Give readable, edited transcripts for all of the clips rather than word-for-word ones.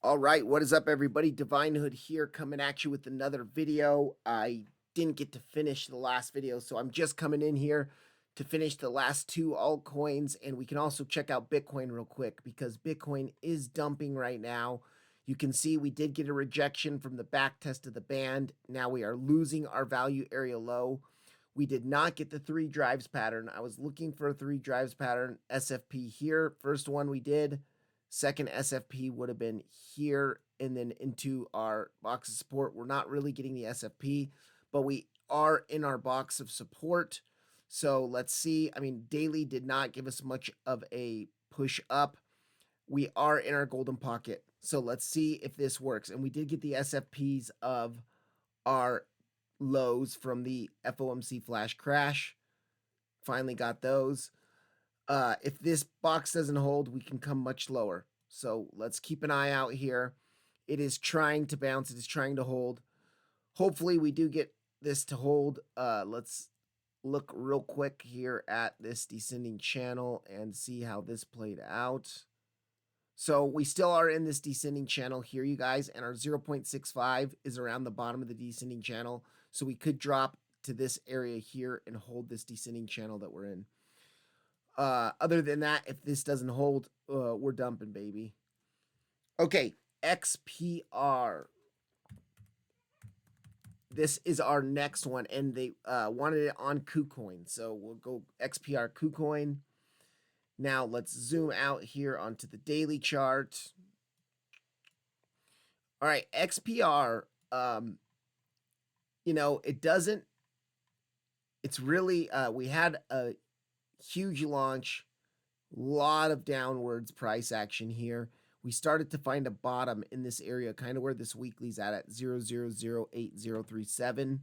All right, what is up, everybody? Divine Hood here, coming at you with another video. I didn't get to finish the last video, so I'm just coming in here to finish the last two altcoins, and we can also check out Bitcoin real quick because Bitcoin is dumping right now. You can see we did get a rejection from the back test of the band. Now we are losing our value area low. We did not get the three drives pattern. I was looking for a three drives pattern, SFP here. First one we did. Second SFP would have been here and then into our box of support. We're not really getting the SFP, but we are in our box of support. So let's see. I mean, daily did not give us much of a push up. We are in our golden pocket. So let's see if this works. And we did get the SFPs of our lows from the FOMC flash crash. Finally got those. If this box doesn't hold, we can come much lower. So let's keep an eye out here. It is trying to bounce. It is trying to hold. Hopefully we do get this to hold. Let's look real quick here at this descending channel and see how this played out. So we still are in this descending channel here, you guys, and our 0.65 is around the bottom of the descending channel. So we could drop to this area here and hold this descending channel that we're in. Other than that, if this doesn't hold, we're dumping, baby. Okay, XPR. This is our next one, and they wanted it on KuCoin. So we'll go XPR KuCoin. Now let's zoom out here onto the daily chart. All right, XPR, it doesn't, it's really, we had a huge launch, lot of downwards price action here. We started to find a bottom in this area, kind of where this weekly's at 0.008037.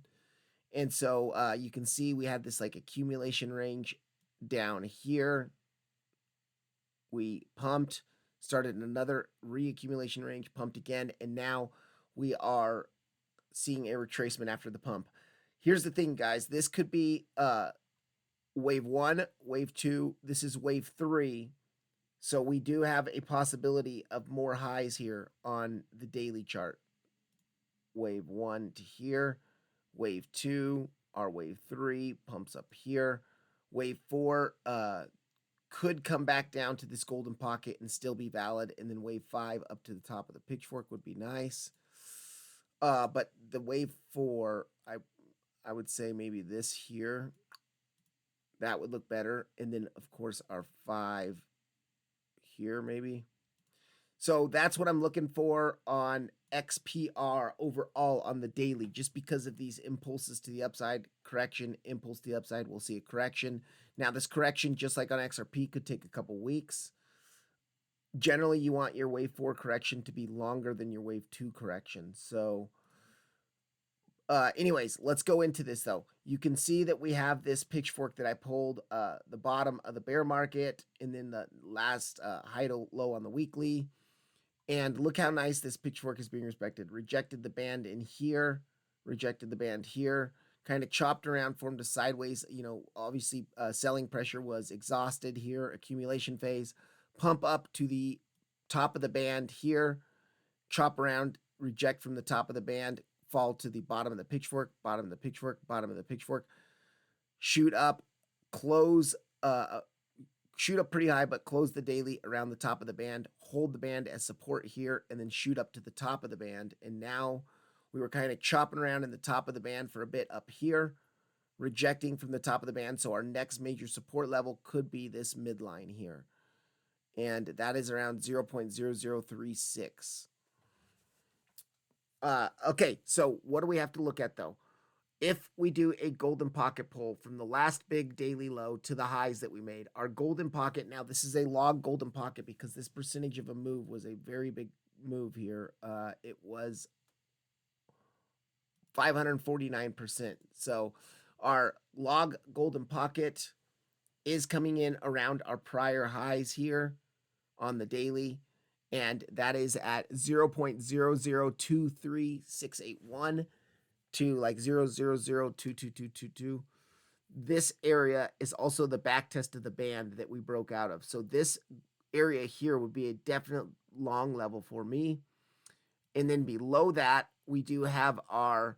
And so you can see we had this like accumulation range down here. We pumped, started another reaccumulation range, pumped again, and now we are seeing a retracement after the pump. Here's the thing, guys. This could be wave 1, wave 2. This is wave 3. So we do have a possibility of more highs here on the daily chart. Wave 1 to here. Wave 2, our wave 3 pumps up here. Wave 4 could come back down to this golden pocket and still be valid. And then wave 5 up to the top of the pitchfork would be nice. But the wave 4, I would say maybe this here. That would look better. And then, of course, our 5 here maybe. So that's what I'm looking for on XPR overall on the daily, just because of these impulses to the upside, correction, impulse to the upside. We'll see a correction. Now, this correction, just like on XRP, could take a couple weeks. Generally, you want your wave 4 correction to be longer than your wave 2 correction. So anyways, let's go into this though. You can see that we have this pitchfork that I pulled the bottom of the bear market and then the last high to low on the weekly. And look how nice this pitchfork is being respected. Rejected the band in here, rejected the band here, kind of chopped around, formed a sideways. Obviously selling pressure was exhausted here, accumulation phase. Pump up to the top of the band here, chop around, reject from the top of the band, fall to the bottom of the pitchfork, bottom of the pitchfork, bottom of the pitchfork, shoot up, close, shoot up pretty high, but close the daily around the top of the band, hold the band as support here, and then shoot up to the top of the band. And now we were kind of chopping around in the top of the band for a bit up here, rejecting from the top of the band. So our next major support level could be this midline here. And that is around 0.0036. Okay, so what do we have to look at though? If we do a golden pocket pull from the last big daily low to the highs that we made, our golden pocket, now this is a log golden pocket because this percentage of a move was a very big move here. It was 549%. So our log golden pocket is coming in around our prior highs here on the daily, and that is at 0.0023681 to like 0.0022222. This area is also the back test of the band that we broke out of. So this area here would be a definite long level for me. And then below that, we do have our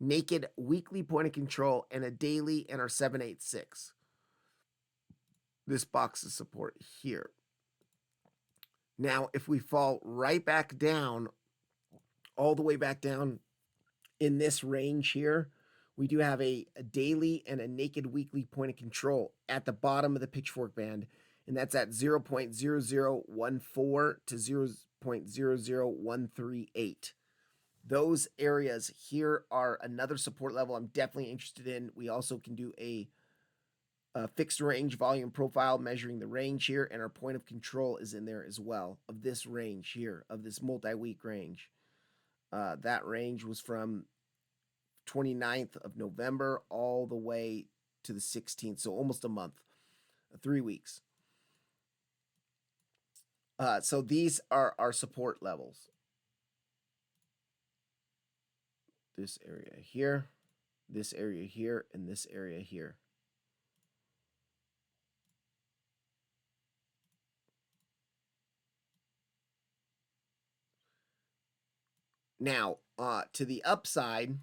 naked weekly point of control and a daily and our 786. This box of support here. Now, if we fall right back down, all the way back down in this range here, we do have a daily and a naked weekly point of control at the bottom of the pitchfork band, and that's at 0.0014 to 0.00138. Those areas here are another support level I'm definitely interested in. We also can do a fixed range volume profile measuring the range here, and our point of control is in there as well of this range here, of this multi-week range. That range was from 29th of November all the way to the 16th, so almost a month, 3 weeks. So these are our support levels. This area here, this area here, and this area here. Now, to the upside,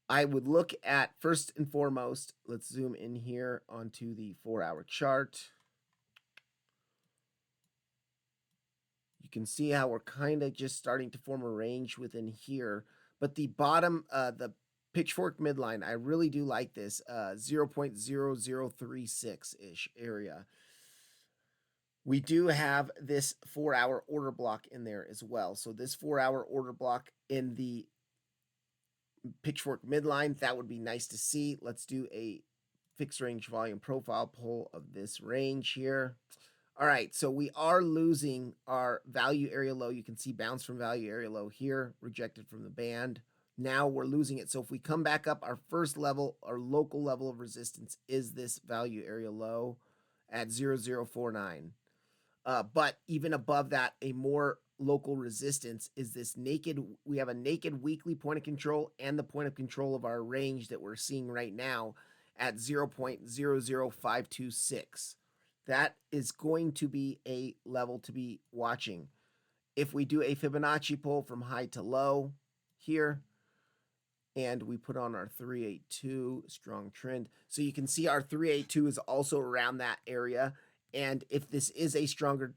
I would look at, first and foremost, let's zoom in here onto the 4-hour chart. You can see how we're kind of just starting to form a range within here. But the bottom, the pitchfork midline, I really do like this 0.0036-ish area. We do have this 4-hour order block in there as well. So this 4-hour order block in the pitchfork midline, that would be nice to see. Let's do a fixed range volume profile pull of this range here. All right, so we are losing our value area low. You can see bounce from value area low here, rejected from the band. Now we're losing it. So if we come back up, our first level, our local level of resistance is this value area low at 0049. But even above that, a more local resistance is this naked. We have a naked weekly point of control and the point of control of our range that we're seeing right now at 0.00526. That is going to be a level to be watching. If we do a Fibonacci pull from high to low here, and we put on our 382 strong trend, so you can see our 382 is also around that area. And if this is a stronger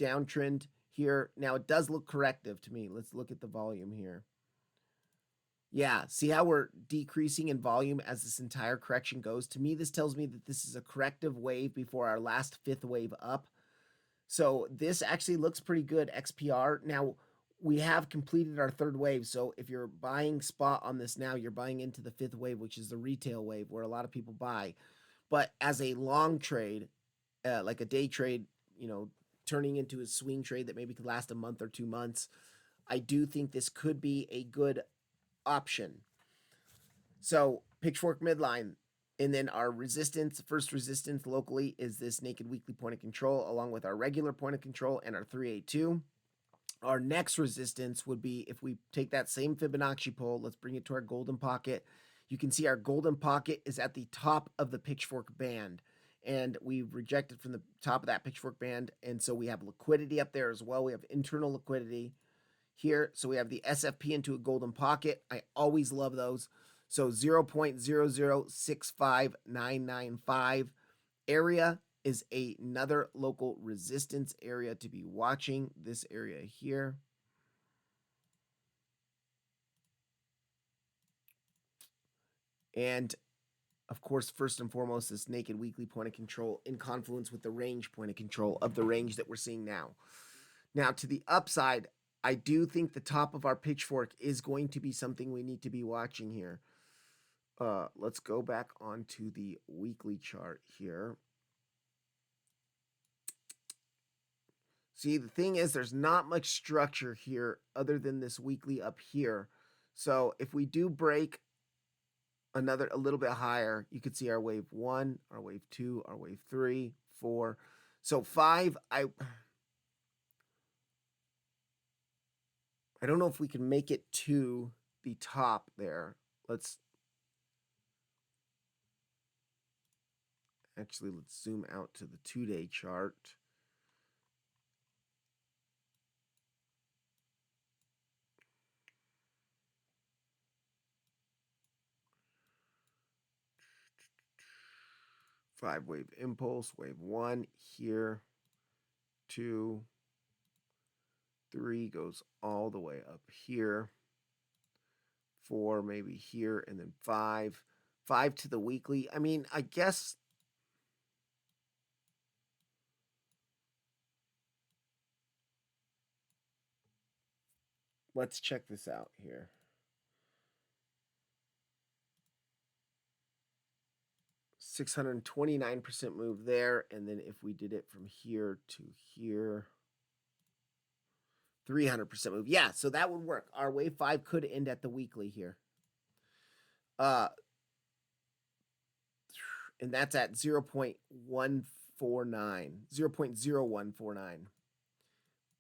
downtrend here, now it does look corrective to me. Let's look at the volume here. Yeah, see how we're decreasing in volume as this entire correction goes? To me, this tells me that this is a corrective wave before our last fifth wave up. So this actually looks pretty good, XPR. Now, we have completed our third wave, so if you're buying spot on this now, you're buying into the fifth wave, which is the retail wave, where a lot of people buy. But as a long trade, like a day trade, turning into a swing trade that maybe could last a month or 2 months, I do think this could be a good option. So pitchfork midline, and then our resistance, first resistance locally is this naked weekly point of control, along with our regular point of control and our 382. Our next resistance would be if we take that same Fibonacci pull, let's bring it to our golden pocket. You can see our golden pocket is at the top of the pitchfork band, and we've rejected from the top of that pitchfork band, and so we have liquidity up there as well. We have internal liquidity here. So we have the SFP into a golden pocket. I always love those. So 0.0065995 area is another local resistance area to be watching. This area here. And of course, first and foremost, this naked weekly point of control in confluence with the range point of control of the range that we're seeing now. Now, to the upside, I do think the top of our pitchfork is going to be something we need to be watching here. Let's go back onto the weekly chart here. See, the thing is, there's not much structure here other than this weekly up here. So if we do break a little bit higher, you could see our wave 1, our wave 2, our wave 3, 4. So 5, I don't know if we can make it to the top there. Let's zoom out to the 2-day chart. 5-wave impulse, wave 1 here, 2, 3 goes all the way up here, 4 maybe here, and then 5. 5 to the weekly. I mean, I guess let's check this out here. $629% move there, and then if we did it from here to here, 300% move. Yeah, so that would work. Our wave 5 could end at the weekly here. And that's at 0.149, 0.0149.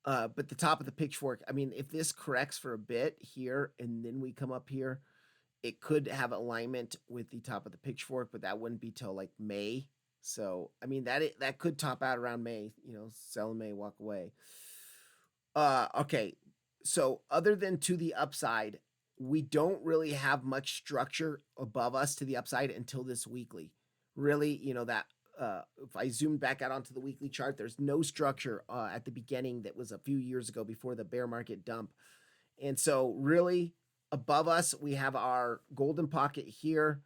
But the top of the pitchfork, I mean, if this corrects for a bit here and then we come up here, it could have alignment with the top of the pitchfork, but that wouldn't be till like May. So, I mean, that could top out around May, sell in May, walk away. Okay. So, other than to the upside, we don't really have much structure above us to the upside until this weekly. Really, that if I zoom back out onto the weekly chart, there's no structure at the beginning that was a few years ago before the bear market dump. And so, really, above us, we have our golden pocket here.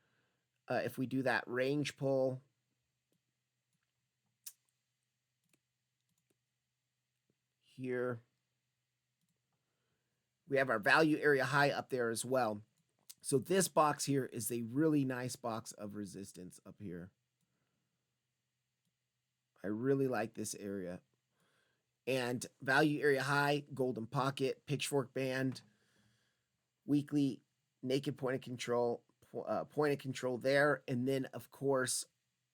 If we do that range pull, here, we have our value area high up there as well. So this box here is a really nice box of resistance up here. I really like this area. And value area high, golden pocket, pitchfork band, weekly naked point of control there. And then, of course,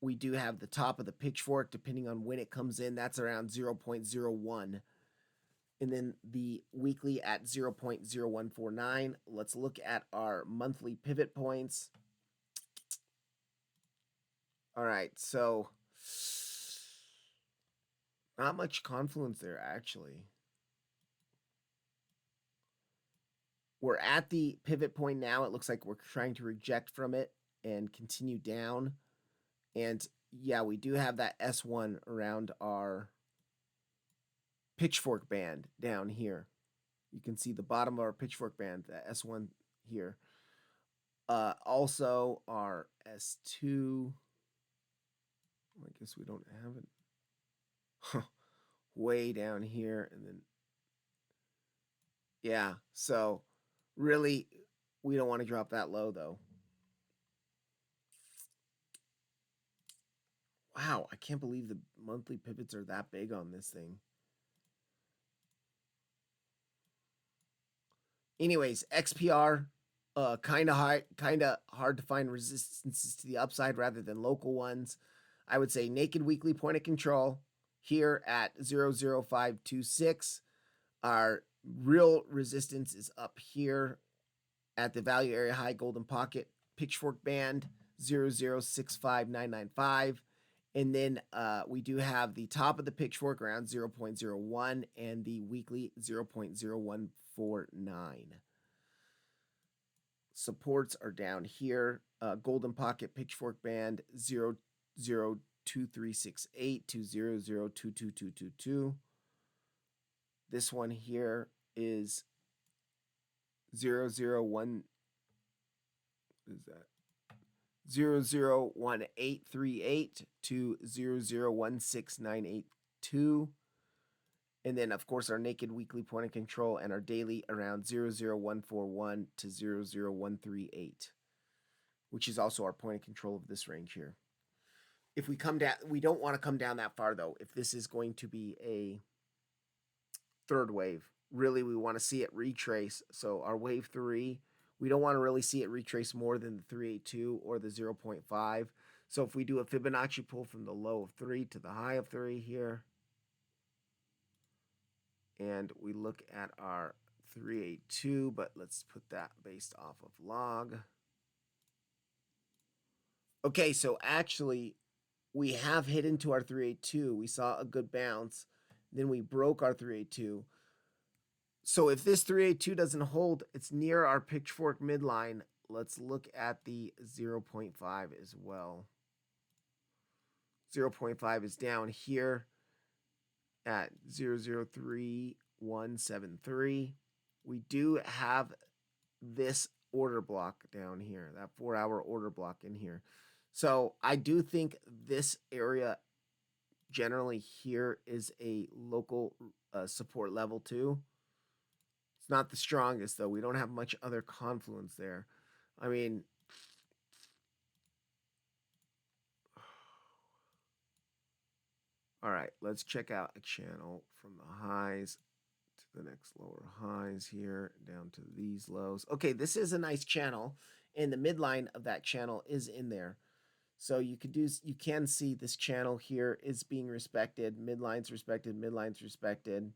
we do have the top of the pitchfork, depending on when it comes in. That's around 0.01. And then the weekly at 0.0149. Let's look at our monthly pivot points. All right, so not much confluence there, actually. We're at the pivot point now. It looks like we're trying to reject from it and continue down. And yeah, we do have that S1 around our pitchfork band down here. You can see the bottom of our pitchfork band, the S1 here. Also our S2. I guess we don't have it. Way down here, and then yeah, so really we don't want to drop that low though. Wow, I can't believe the monthly pivots are that big on this thing. Anyways, XPR, kind of hard to find resistances to the upside rather than local ones. I would say naked weekly point of control here at 00526. Our real resistance is up here at the value area high golden pocket pitchfork band 0065995. And then we do have the top of the pitchfork around 0.01 and the weekly 0.0149. Supports are down here. Golden pocket pitchfork band 0.02368 to 0.02222. This one here is 0.001. What is that? 0.01838 to 0.01692. And then, of course, our naked weekly point of control and our daily around 0.00141 to 0.00138, which is also our point of control of this range here. If we come down, we don't want to come down that far, though, if this is going to be a third wave. Really, we want to see it retrace. So our wave 3, we don't want to really see it retrace more than the 382 or the 0.5. So if we do a Fibonacci pull from the low of 3 to the high of 3 here, and we look at our 382, but let's put that based off of log. Okay, so actually, we have hit into our 382. We saw a good bounce. Then we broke our 382. So if this 382 doesn't hold, it's near our pitchfork midline. Let's look at the 0.5 as well. 0.5 is down here at 003173. We do have this order block down here, that 4-hour order block in here. So I do think this area generally here is a local support level 2. It's not the strongest though. We don't have much other confluence there. I mean, all right, let's check out a channel from the highs to the next lower highs here down to these lows. Okay, this is a nice channel, and the midline of that channel is in there. So you can see this channel here is being respected. Midline's respected, midline's respected.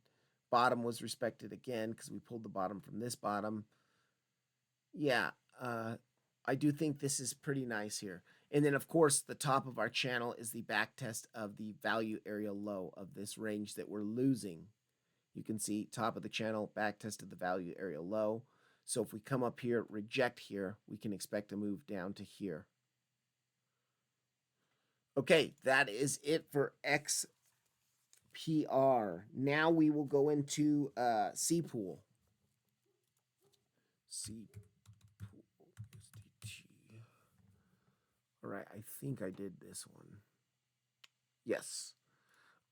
Bottom was respected again because we pulled the bottom from this bottom. Yeah, I do think this is pretty nice here. And then, of course, the top of our channel is the back test of the value area low of this range that we're losing. You can see top of the channel, back test of the value area low. So if we come up here, reject here, we can expect to move down to here. Okay, that is it for XPR. Now we will go into Cpool. Cpool USDT. All right, I think I did this one. Yes.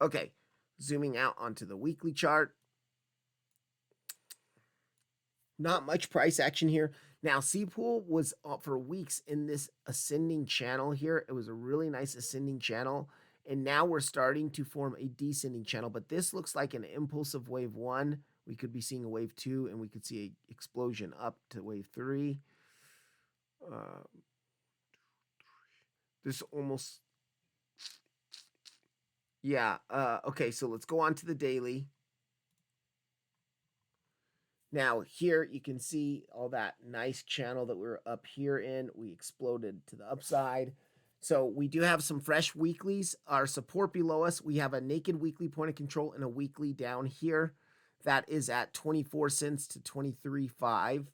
Okay, zooming out onto the weekly chart. Not much price action here. Now, Cpool was for weeks in this ascending channel here. It was a really nice ascending channel. And now we're starting to form a descending channel. But this looks like an impulsive wave 1. We could be seeing a wave 2, and we could see an explosion up to wave 3. This almost... Yeah, okay, so let's go on to the daily. Now here you can see all that nice channel that we're up here in. We exploded to the upside. So we do have some fresh weeklies. Our support below us, we have a naked weekly point of control and a weekly down here. That is at 24 cents to 23.5.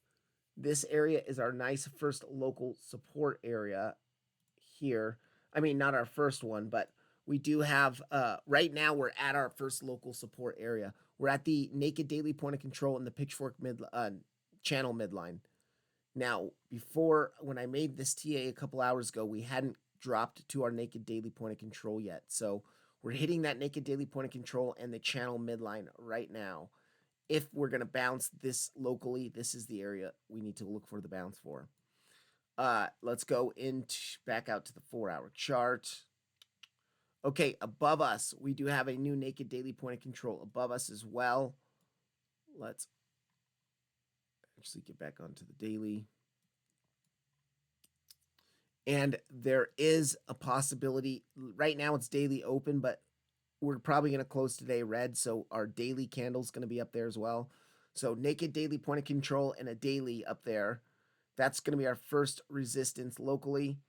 This area is our nice first local support area here. I mean, not our first one, but we do have, right now we're at our first local support area. We're at the naked daily point of control in the pitchfork channel midline. Now, before, when I made this TA a couple hours ago, we hadn't dropped to our naked daily point of control yet. So we're hitting that naked daily point of control and the channel midline right now. If we're going to bounce this locally, this is the area we need to look for the bounce for. Let's go back out to the 4-hour chart. Okay, above us, we do have a new naked daily point of control above us as well. Let's actually get back onto the daily. And there is a possibility, right now it's daily open, but we're probably going to close today red, so our daily candle is going to be up there as well. So naked daily point of control and a daily up there. That's going to be our first resistance locally.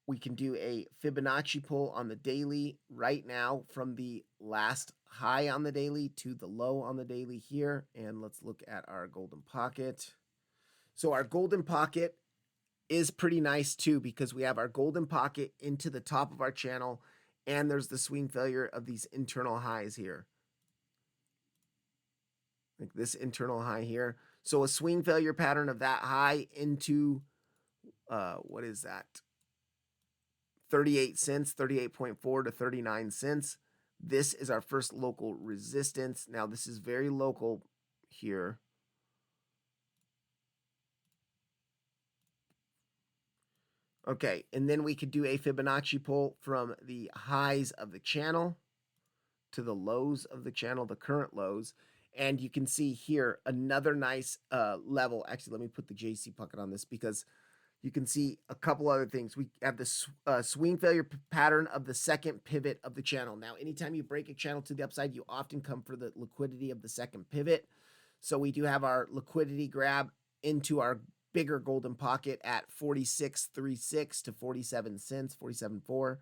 We can do a Fibonacci pull on the daily right now from the last high on the daily to the low on the daily here. And let's look at our golden pocket. So our golden pocket is pretty nice too, because we have our golden pocket into the top of our channel, and there's the swing failure of these internal highs here. Like this internal high here. So a swing failure pattern of that high into, what is that? 38 cents, 38.4 to 39 cents. This is our first local resistance. Now, this is very local here. Okay, and then we could do a Fibonacci pull from the highs of the channel to the lows of the channel, the current lows. And you can see here another nice level. Actually, let me put the JC bucket on this because you can see a couple other things. We have this swing failure pattern of the second pivot of the channel. Now, anytime you break a channel to the upside, you often come for the liquidity of the second pivot. So we do have our liquidity grab into our bigger golden pocket at 46.36 to 47 cents, 47.4.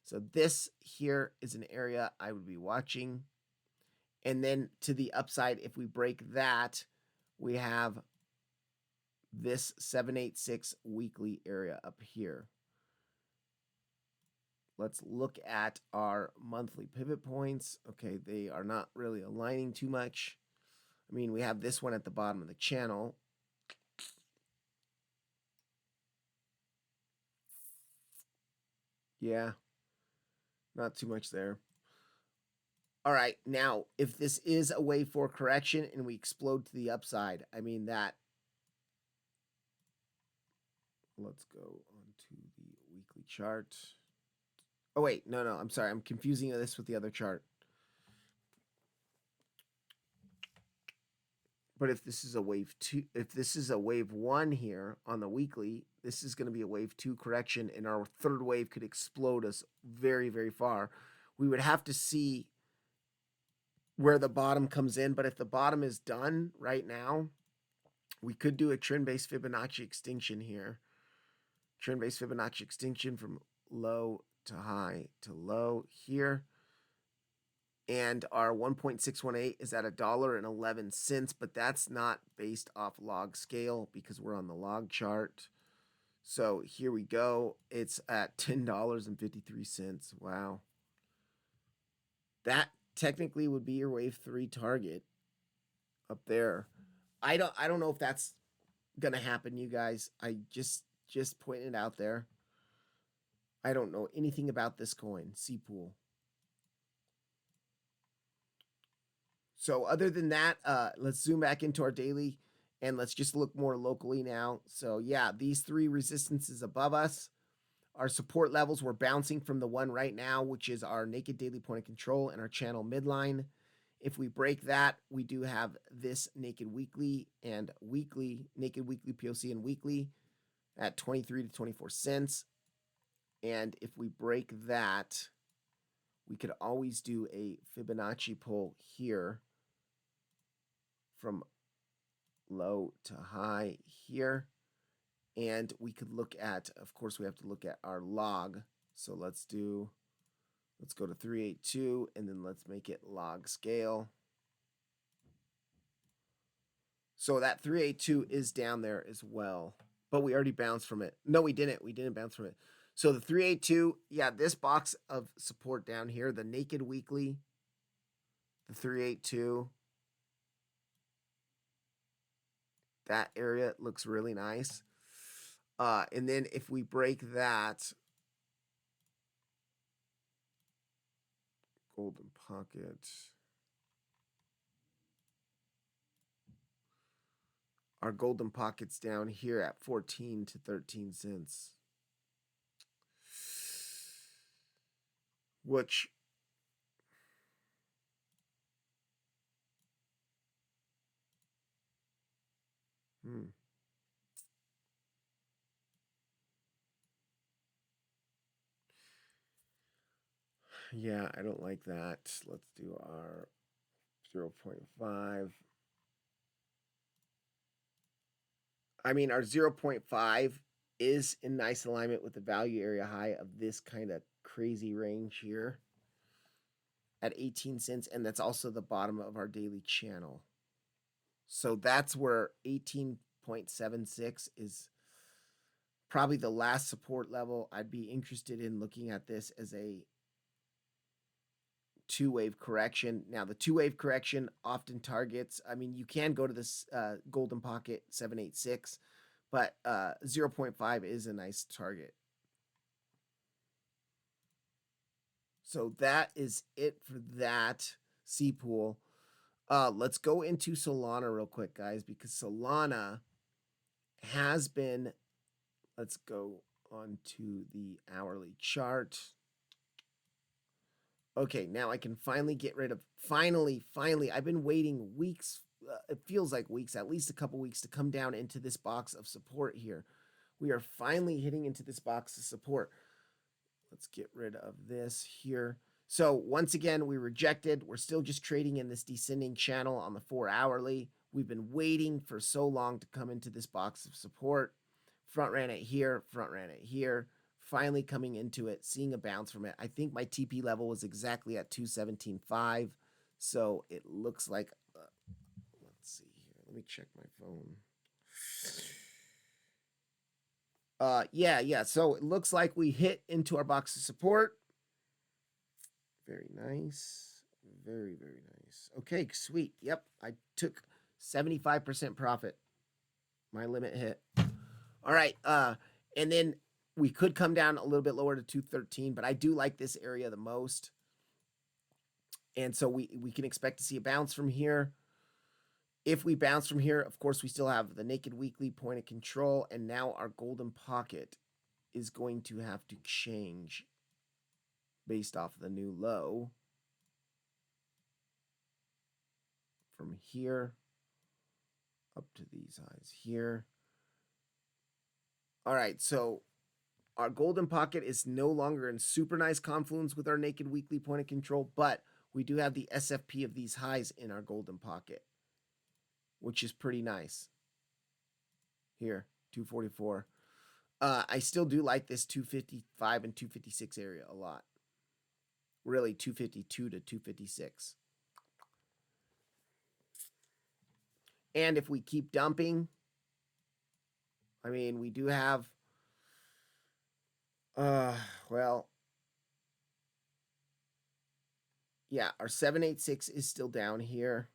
So this here is an area I would be watching. And then to the upside, if we break that, we have this 786 weekly area up here. let's look at our monthly pivot points. Okay, they are not really aligning too much. I mean, we have this one at the bottom of the channel. Yeah, not too much there. All right, now, if this is a wave 4 correction and we explode to the upside, I mean that. Let's go on to the weekly chart. Oh, wait, no, I'm sorry. I'm confusing this with the other chart. But if this is a wave 2, if this is a wave 1 here on the weekly, this is going to be a wave 2 correction, and our third wave could explode us very, very far. We would have to see where the bottom comes in, but if the bottom is done right now, we could do a trend-based Fibonacci extinction here. Trend-based Fibonacci extinction from low to high to low here. And our 1.618 is at $1.11, but that's not based off log scale because we're on the log chart. So here we go. It's at $10.53. Wow. That technically would be your wave 3 target up there. I don't know if that's gonna happen, you guys. I just pointed it out there. I don't know anything about this coin, Cpool. So other than that, let's zoom back into our daily and let's just look more locally now. So yeah, these three resistances above us. Our support levels, we're bouncing from the one right now, which is our naked daily point of control and our channel midline. If we break that, we do have this naked weekly and weekly, naked weekly POC and weekly at 23 to 24 cents. And if we break that, we could always do a Fibonacci pull here from low to high here. And we could look at, of course, we have to look at our log. So let's go to 382 and then let's make it log scale. So that 382 is down there as well, but we already bounced from it. No, we didn't. We didn't bounce from it. So the 382, yeah, this box of support down here, the naked weekly, the 382, that area looks really nice. And then if we break that, golden pocket, our golden pocket's down here at 14 to 13 cents. Which yeah, I don't like that. Let's do our 0.5. I mean, our 0.5 is in nice alignment with the value area high of this kind of crazy range here at 18 cents. And that's also the bottom of our daily channel. So that's where 18.76 is probably the last support level. I'd be interested in looking at this as a two-wave correction. Now, the two-wave correction often targets, I mean, you can go to this golden pocket 786, but 0.5 is a nice target. So that is it for that Cpool. Let's go into Solana real quick, guys, because Solana has been, let's go on to the hourly chart. Okay, now I can finally get rid of, finally, I've been waiting weeks, it feels like weeks, at least a couple weeks to come down into this box of support here. We are finally hitting into this box of support. Let's get rid of this here. So once again, we rejected. We're still just trading in this descending channel on the 4 hourly. We've been waiting for so long to come into this box of support. Front ran it here, front ran it here. Finally coming into it, seeing a bounce from it. I think my TP level was exactly at 217.5. So it looks like, let's see here. Let me check my phone. Yeah. So it looks like we hit into our box of support. Very nice. Very, very nice. Okay, sweet. Yep, I took 75% profit. My limit hit. All right. And then we could come down a little bit lower to 213, but I do like this area the most. And so we can expect to see a bounce from here. If we bounce from here, of course, we still have the naked weekly point of control, and now our golden pocket is going to have to change based off the new low from here up to these highs here. All right, so our golden pocket is no longer in super nice confluence with our naked weekly point of control, but we do have the SFP of these highs in our golden pocket, which is pretty nice. Here, 244. I still do like this 255 and 256 area a lot. Really, 252 to 256. And if we keep dumping, I mean, we do have, well, yeah, our 786 is still down here.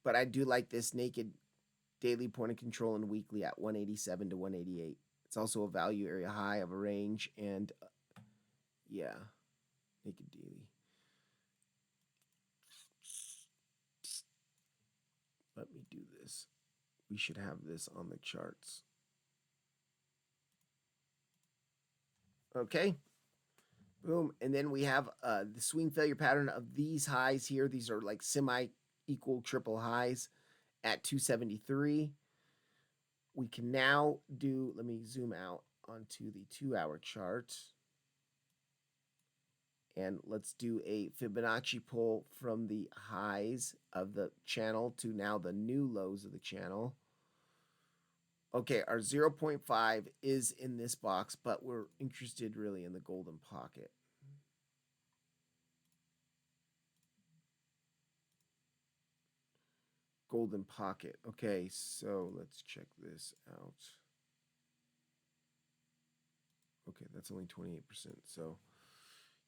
But I do like this naked daily point of control and weekly at 187 to 188. It's also a value area high of a range, and yeah, naked daily. Let me do this. We should have this on the charts. Okay. Boom. And then we have the swing failure pattern of these highs here. These are like semi-equal triple highs at 273. We can now do, let me zoom out onto the 2-hour chart. And let's do a Fibonacci pull from the highs of the channel to now the new lows of the channel. Okay, our 0.5 is in this box, but we're interested really in the golden pocket. Golden pocket. Okay, so let's check this out. Okay, that's only 28%. So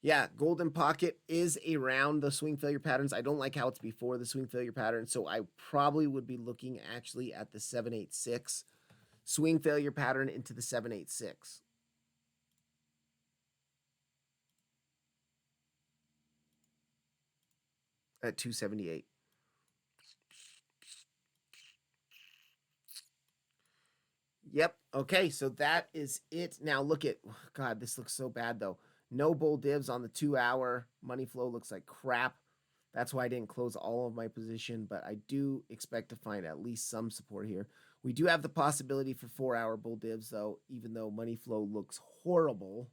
yeah, golden pocket is around the swing failure patterns. I don't like how it's before the swing failure pattern, so I probably would be looking actually at the 786 swing failure pattern into the 786. At 278. Yep. Okay, so that is it. Now look at, God, this looks so bad though. No bull divs on the 2-hour. Money flow looks like crap. That's why I didn't close all of my position, but I do expect to find at least some support here. We do have the possibility for 4-hour bull divs though, even though money flow looks horrible.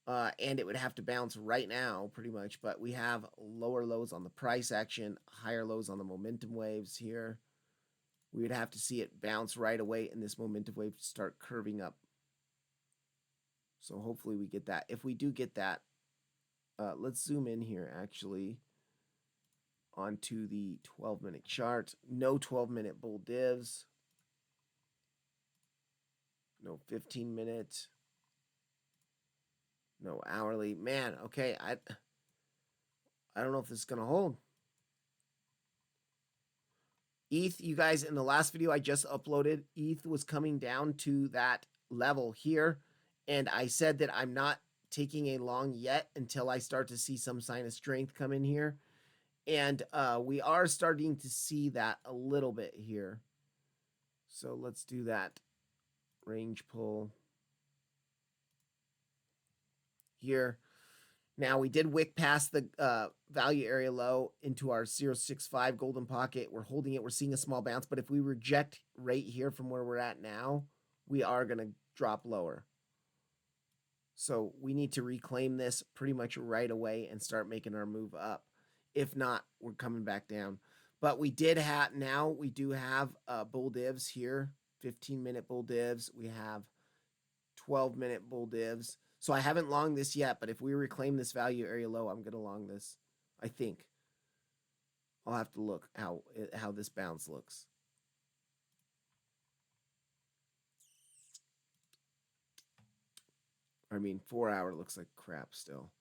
And it would have to bounce right now pretty much, but we have lower lows on the price action, higher lows on the momentum waves here. We would have to see it bounce right away and this momentum wave start curving up. So hopefully we get that. If we do get that, let's zoom in here actually onto the 12-minute chart. No 12-minute bull divs. No 15-minute. No hourly. Man, okay, I don't know if this is going to hold. ETH, you guys, in the last video I just uploaded, ETH was coming down to that level here. And I said that I'm not taking a long yet until I start to see some sign of strength come in here. And we are starting to see that a little bit here. So let's do that range pull here. Now we did wick past the value area low into our 0.65 golden pocket. We're holding it. We're seeing a small bounce. But if we reject right here from where we're at now, we are going to drop lower. So we need to reclaim this pretty much right away and start making our move up. If not, we're coming back down. But we did have, now we do have bull divs here, 15-minute bull divs. We have 12-minute bull divs. So I haven't longed this yet, but if we reclaim this value area low, I'm going to long this, I think. I'll have to look how this bounce looks. I mean, 4 hour looks like crap still.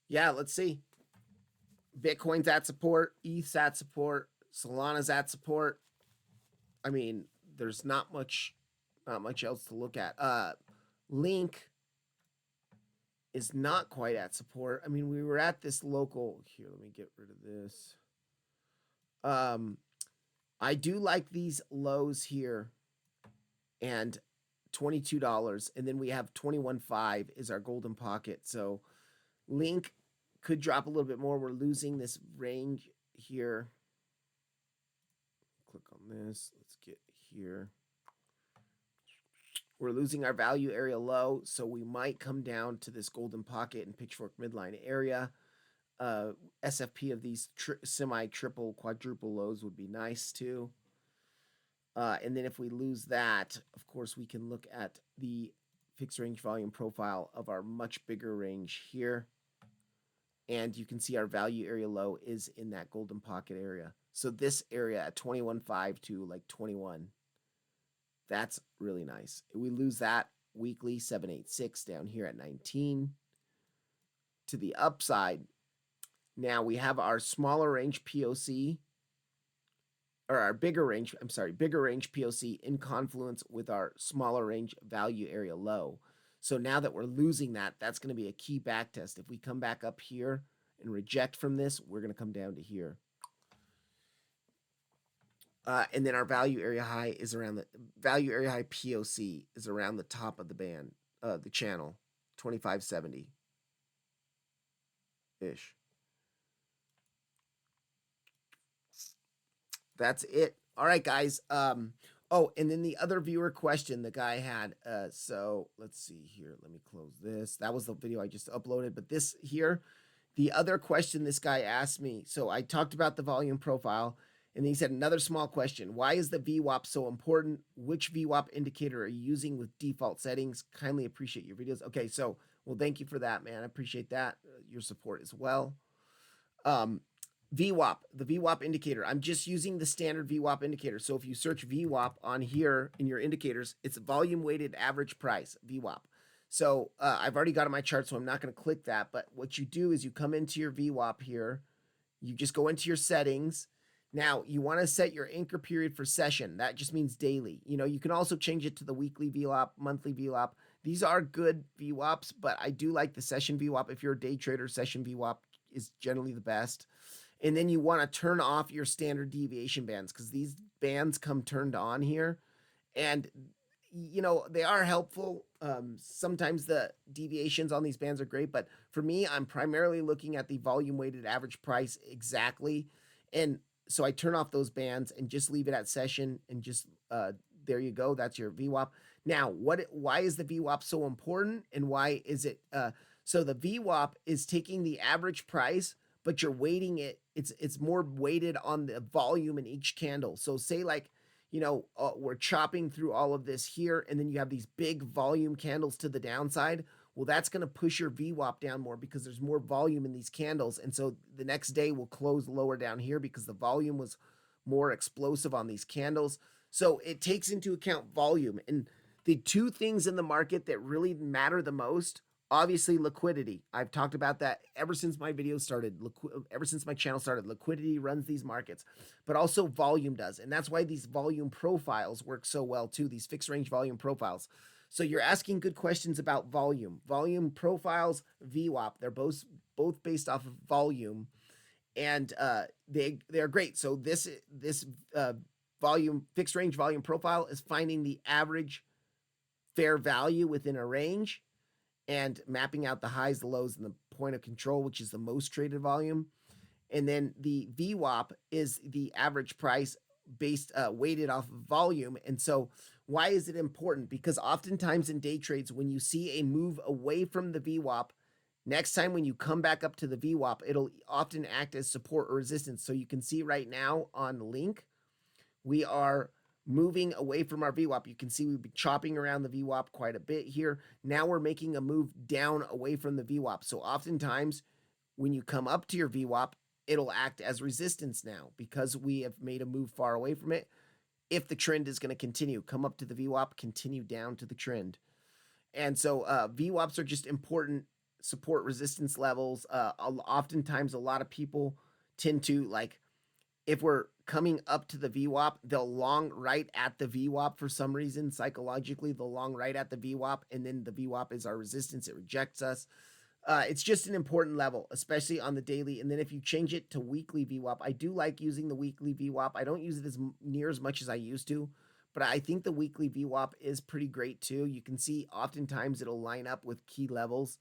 Yeah, let's see. Bitcoin's at support, ETH's at support, Solana's at support. I mean, there's not much else to look at. Link is not quite at support. I mean, we were at this local here. Let me get rid of this. I do like these lows here and $22, and then we have 21.5 is our golden pocket. So Link could drop a little bit more. We're losing this range here. Click on this. Let's get here. We're losing our value area low, so we might come down to this golden pocket and pitchfork midline area. SFP of these semi, triple, quadruple lows would be nice too. And then if we lose that, of course, we can look at the fixed range volume profile of our much bigger range here. And you can see our value area low is in that golden pocket area. So this area at 21.5 to like 21, that's really nice. We lose that weekly, 786 down here at 19. To the upside, now we have our smaller range POC, or our bigger range POC in confluence with our smaller range value area low. So now that we're losing that, that's going to be a key back test. If we come back up here and reject from this, we're going to come down to here. And then our value area high is around the value area high POC is around the top of the band, the channel, 2570 ish. That's it. All right, guys. Oh, and then the other viewer question the guy had. So let's see here. Let me close this. That was the video I just uploaded. But this here, the other question this guy asked me. So I talked about the volume profile, and he said another small question. Why is the VWAP so important? Which VWAP indicator are you using with default settings? Kindly appreciate your videos. Okay, so well, thank you for that, man. I appreciate that your support as well. VWAP, the VWAP indicator. I'm just using the standard VWAP indicator. So if you search VWAP on here in your indicators, it's volume weighted average price, VWAP. So I've already got on my chart, so I'm not going to click that. But what you do is you come into your VWAP here. You just go into your settings. Now, you want to set your anchor period for session. That just means daily. You know, you can also change it to the weekly VWAP, monthly VWAP. These are good VWAPs, but I do like the session VWAP. If you're a day trader, session VWAP is generally the best. And then you want to turn off your standard deviation bands because these bands come turned on here. And, you know, they are helpful. Sometimes the deviations on these bands are great. But for me, I'm primarily looking at the volume weighted average price exactly. And so I turn off those bands and just leave it at session and just there you go. That's your VWAP. Now, why is the VWAP so important and why is it so the VWAP is taking the average price, but you're weighting it. It's more weighted on the volume in each candle. So say like, you know, we're chopping through all of this here, and then you have these big volume candles to the downside. Well, that's going to push your VWAP down more because there's more volume in these candles. And so the next day will close lower down here because the volume was more explosive on these candles. So it takes into account volume. And the two things in the market that really matter the most, obviously liquidity. I've talked about that ever since my videos started, ever since my channel started. Liquidity runs these markets, but also volume does. And that's why these volume profiles work so well too, these fixed range volume profiles. So you're asking good questions about volume. Volume profiles, VWAP, they're both based off of volume, and they're great. So this volume fixed range volume profile is finding the average fair value within a range and mapping out the highs, the lows, and the point of control, which is the most traded volume. And then the VWAP is the average price based weighted off of volume. And so why is it important? Because oftentimes in day trades, when you see a move away from the VWAP, next time when you come back up to the VWAP, it'll often act as support or resistance. So you can see right now on Link, we are moving away from our VWAP. You can see we've been chopping around the VWAP quite a bit here. Now we're making a move down away from the VWAP. So oftentimes when you come up to your VWAP, it'll act as resistance now because we have made a move far away from it. if the trend is going to continue. Come up to the VWAP, continue down to the trend. And so VWAPs are just important support resistance levels. Oftentimes, a lot of people tend to, like, if we're coming up to the VWAP, they'll long right at the VWAP for some reason. Psychologically, they'll long right at the VWAP, and then the VWAP is our resistance. It rejects us. It's just an important level, especially on the daily. And then if you change it to weekly VWAP, I do like using the weekly VWAP. I don't use it as near as much as I used to, but I think the weekly VWAP is pretty great too. You can see oftentimes it'll line up with key levels.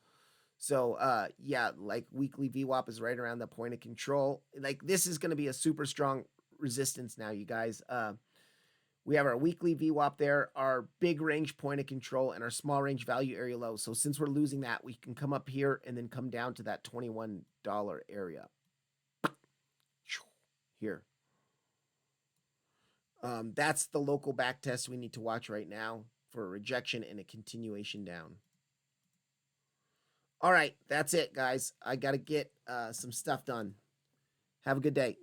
So yeah, like weekly VWAP is right around the point of control. Like this is going to be a super strong resistance now, you guys. We have our weekly VWAP there, our big range point of control, and our small range value area low. So since we're losing that, we can come up here and then come down to that $21 area. Here. That's the local back test we need to watch right now for a rejection and a continuation down. All right, that's it, guys. I got to get some stuff done. Have a good day.